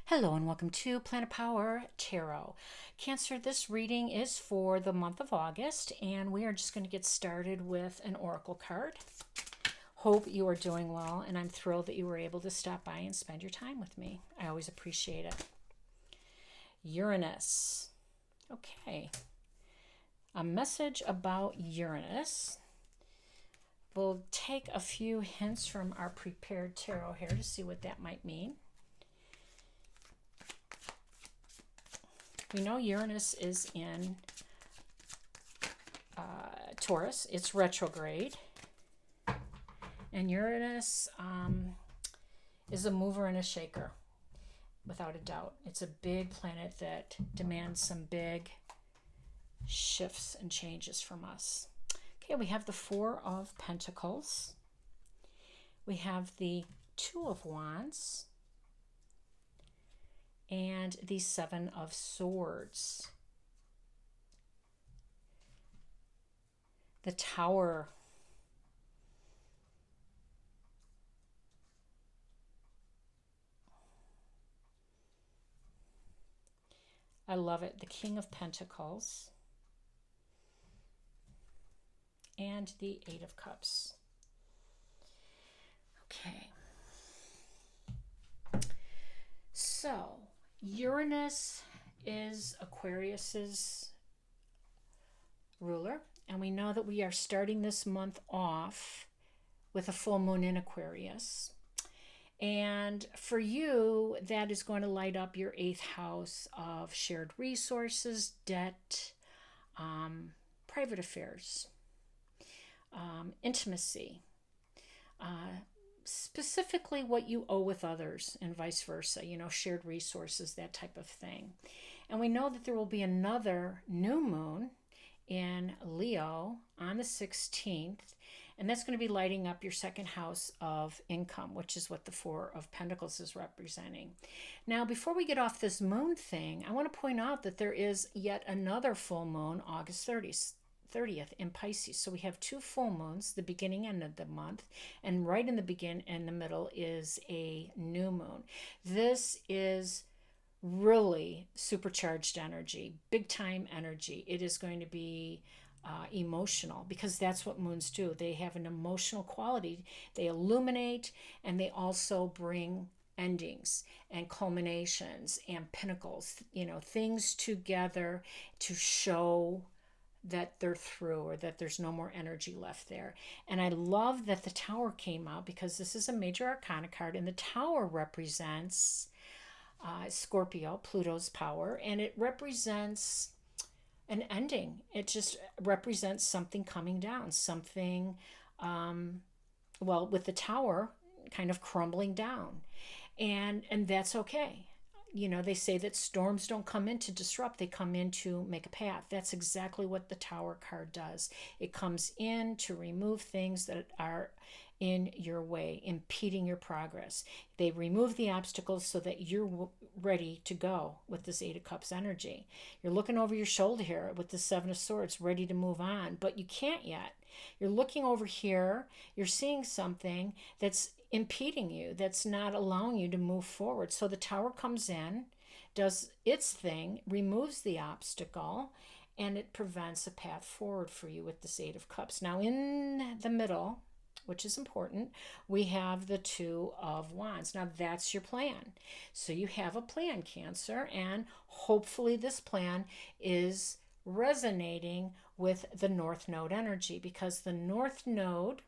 Hello and welcome to Planet Power Tarot. Cancer, this reading is for the month of August, and we are just going to get started with an oracle card. Hope you are doing well, and I'm thrilled that you were able to stop by and spend your time with me. I always appreciate it. Uranus. Okay. A message about Uranus. We'll take a few hints from our prepared tarot here to see what that might mean. We know Uranus is in Taurus. It's retrograde. And Uranus is a mover and a shaker, without a doubt. It's a big planet that demands some big shifts and changes from us. Okay, we have the Four of Pentacles. We have the Two of Wands. And the Seven of Swords. The Tower. I love it. The King of Pentacles. And the Eight of Cups. Okay. So, Uranus is Aquarius's ruler, and we know that we are starting this month off with a full moon in Aquarius. And for you, that is going to light up your 8th house of shared resources, debt, private affairs, intimacy, specifically what you owe with others and vice versa, shared resources, that type of thing. And we know that there will be another new moon in Leo on the 16th, and that's going to be lighting up your 2nd house of income, which is what the Four of Pentacles is representing. Now, before we get off this moon thing, I want to point out that there is yet another full moon, August 30th in Pisces. So we have 2 full moons, the beginning and the month, and right in the middle is a new moon. This is really supercharged energy, big time energy. It is going to be emotional, because that's what moons do. They have an emotional quality. They illuminate, and they also bring endings and culminations and pinnacles, things together to show that they're through, or that there's no more energy left there. And I love that the Tower came out, because this is a major arcana card, and the Tower represents Scorpio, Pluto's power, and it represents an ending. It just represents something coming down, something, with the Tower kind of crumbling down, and that's okay. They say that storms don't come in to disrupt, they come in to make a path. That's exactly what the Tower card does. It comes in to remove things that are in your way, impeding your progress. They remove the obstacles so that you're ready to go with this 8 of Cups energy. You're looking over your shoulder here with the 7 of Swords, ready to move on, but you can't yet. You're looking over here, you're seeing something that's impeding you, that's not allowing you to move forward. So the Tower comes in, does its thing, removes the obstacle, and it prevents a path forward for you with this 8 of Cups. Now in the middle, which is important, we have the 2 of Wands. Now that's your plan. So you have a plan, Cancer, and hopefully this plan is resonating with the North Node energy, because the North Node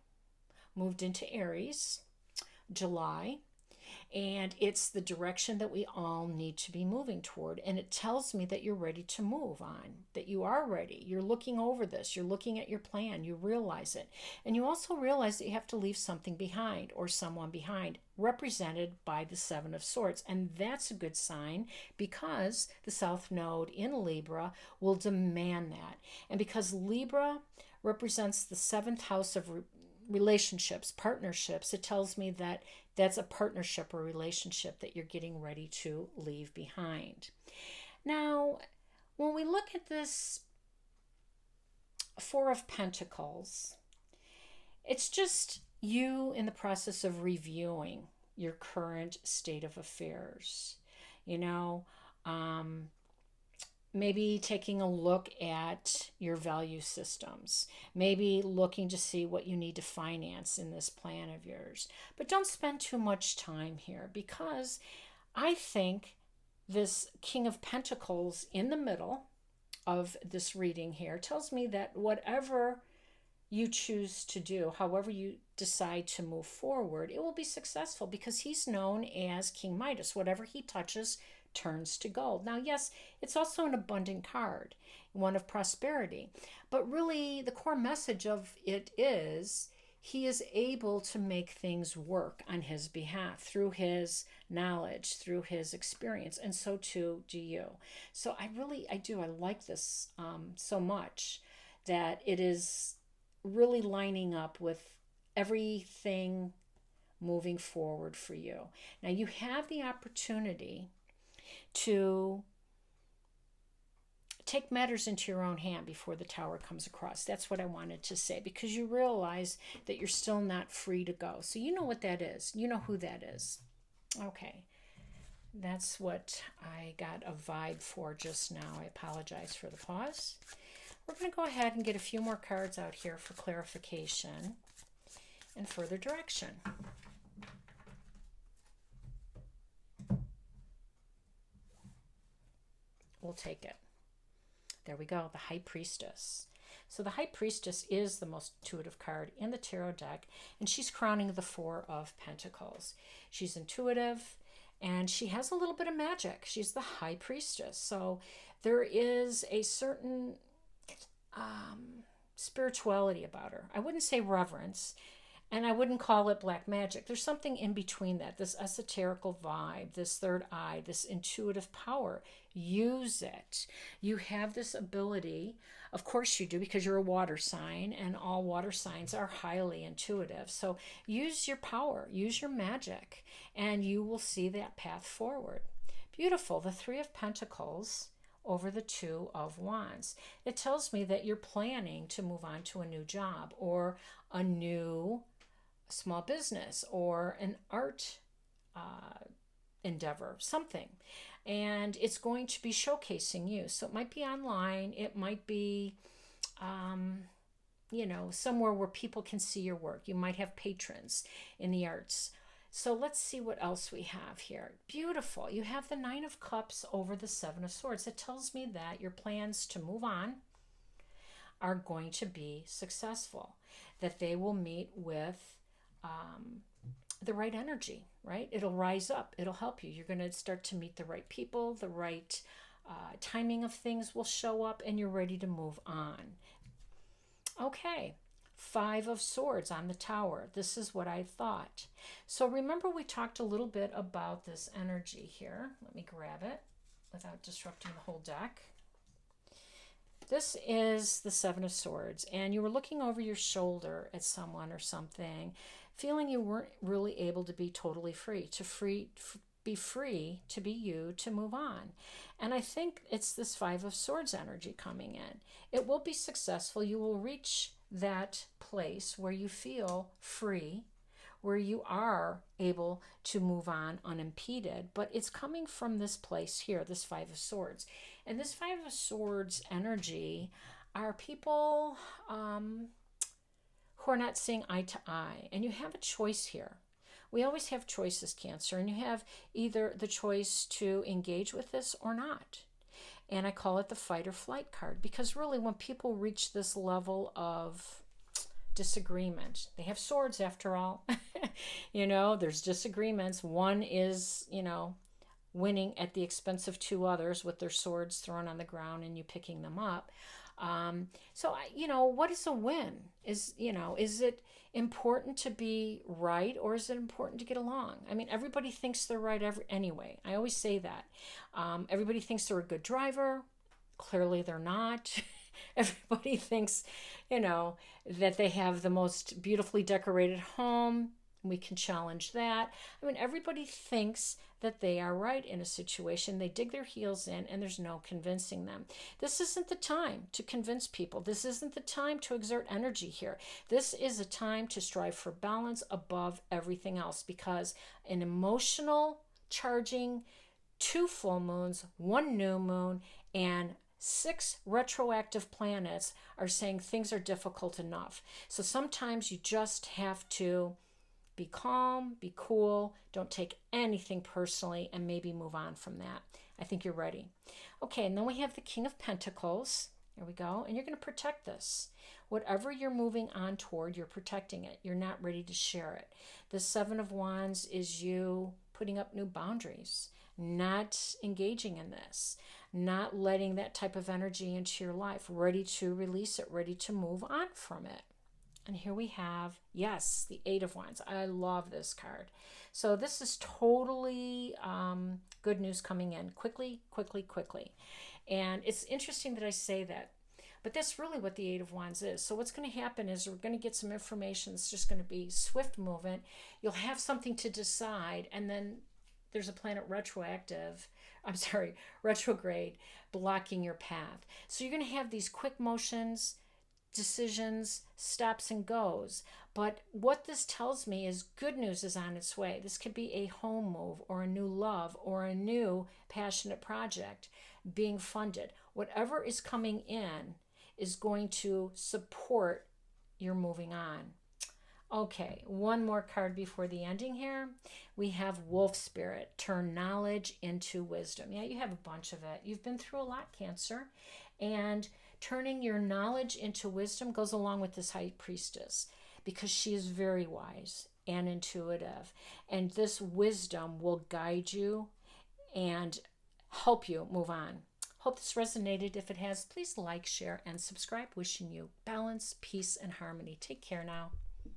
moved into Aries July, and it's the direction that we all need to be moving toward. And it tells me that you're ready to move on, that you are ready. You're looking over this, you're looking at your plan, you realize it. And you also realize that you have to leave something behind, or someone behind, represented by the 7 of Swords. And that's a good sign, because the South Node in Libra will demand that. And because Libra represents the 7th house of relationships, partnerships, it tells me that that's a partnership or relationship that you're getting ready to leave behind. Now, when we look at this 4 of Pentacles, it's just you in the process of reviewing your current state of affairs. you know, um, maybe taking a look at your value systems, maybe looking to see what you need to finance in this plan of yours. But don't spend too much time here, because I think this King of Pentacles in the middle of this reading here tells me that whatever you choose to do, however you decide to move forward, it will be successful, because he's known as King Midas. Whatever he touches turns to gold. Now, yes, it's also an abundant card, one of prosperity, but really the core message of it is he is able to make things work on his behalf through his knowledge, through his experience, and so too do you. So I like this so much, that it is really lining up with everything moving forward for you. Now, you have the opportunity to take matters into your own hand before the Tower comes across. That's what I wanted to say, because you realize that you're still not free to go. So you know what that is. You know who that is. Okay. That's what I got a vibe for just now. I apologize for the pause. We're going to go ahead and get a few more cards out here for clarification and further direction. We'll take it. There we go, the High Priestess. So the High Priestess is the most intuitive card in the tarot deck, and she's crowning the Four of Pentacles. She's intuitive, and she has a little bit of magic. She's the High Priestess. So there is a certain spirituality about her. I wouldn't say reverence, and I wouldn't call it black magic. There's something in between that, this esoterical vibe, this third eye, this intuitive power. Use it. You have this ability. Of course you do, because you're a water sign, and all water signs are highly intuitive. So use your power, use your magic, and you will see that path forward. Beautiful. The Three of Pentacles over the Two of Wands. It tells me that you're planning to move on to a new job, or a new small business, or an art endeavor, something. And it's going to be showcasing you. So it might be online, it might be somewhere where people can see your work. You might have patrons in the arts. So let's see what else we have here. Beautiful. You have the Nine of Cups over the Seven of Swords. It tells me that your plans to move on are going to be successful, that they will meet with the right energy, right? It'll rise up. It'll help you. You're going to start to meet the right people. The right timing of things will show up, and you're ready to move on. Okay. Five of Swords on the Tower. This is what I thought. So remember, we talked a little bit about this energy here. Let me grab it without disrupting the whole deck. This is the Seven of Swords, and you were looking over your shoulder at someone or something, feeling you weren't really able to be totally free, be free to be you, to move on. And I think it's this Five of Swords energy coming in. It will be successful. You will reach that place where you feel free, where you are able to move on unimpeded, but it's coming from this place here, this Five of Swords. And this Five of Swords energy are people who are not seeing eye to eye, and you have a choice here. We always have choices, Cancer, and you have either the choice to engage with this or not. And I call it the fight or flight card, because really when people reach this level of disagreement, they have swords after all, there's disagreements. One is, winning at the expense of two others with their swords thrown on the ground and you picking them up. What is a win? Is it important to be right, or is it important to get along? I mean, everybody thinks they're right anyway. I always say that. Everybody thinks they're a good driver. Clearly they're not. Everybody thinks, that they have the most beautifully decorated home. We can challenge that. I mean, everybody thinks that they are right in a situation. They dig their heels in, and there's no convincing them. This isn't the time to convince people. This isn't the time to exert energy here. This is a time to strive for balance above everything else, because an emotional charging 2 full moons, 1 new moon, and 6 retroactive planets are saying things are difficult enough. So sometimes you just have to be calm, be cool, don't take anything personally, and maybe move on from that. I think you're ready. Okay, and then we have the King of Pentacles. There we go. And you're going to protect this. Whatever you're moving on toward, you're protecting it. You're not ready to share it. The Seven of Wands is you putting up new boundaries, not engaging in this, not letting that type of energy into your life, ready to release it, ready to move on from it. And here we have, yes, the Eight of Wands. I love this card. So this is totally good news coming in quickly, quickly, quickly. And it's interesting that I say that, but that's really what the Eight of Wands is. So what's going to happen is we're going to get some information. It's just going to be swift movement. You'll have something to decide, and then there's a planet retrograde blocking your path. So you're going to have these quick motions, decisions, stops and goes. But what this tells me is good news is on its way. This could be a home move or a new love or a new passionate project being funded. Whatever is coming in is going to support your moving on. Okay, one more card before the ending here. We have Wolf Spirit, turn knowledge into wisdom. Yeah, you have a bunch of it. You've been through a lot, Cancer. And turning your knowledge into wisdom goes along with this High Priestess because she is very wise and intuitive. And this wisdom will guide you and help you move on. Hope this resonated. If it has, please like, share, and subscribe. Wishing you balance, peace, and harmony. Take care now.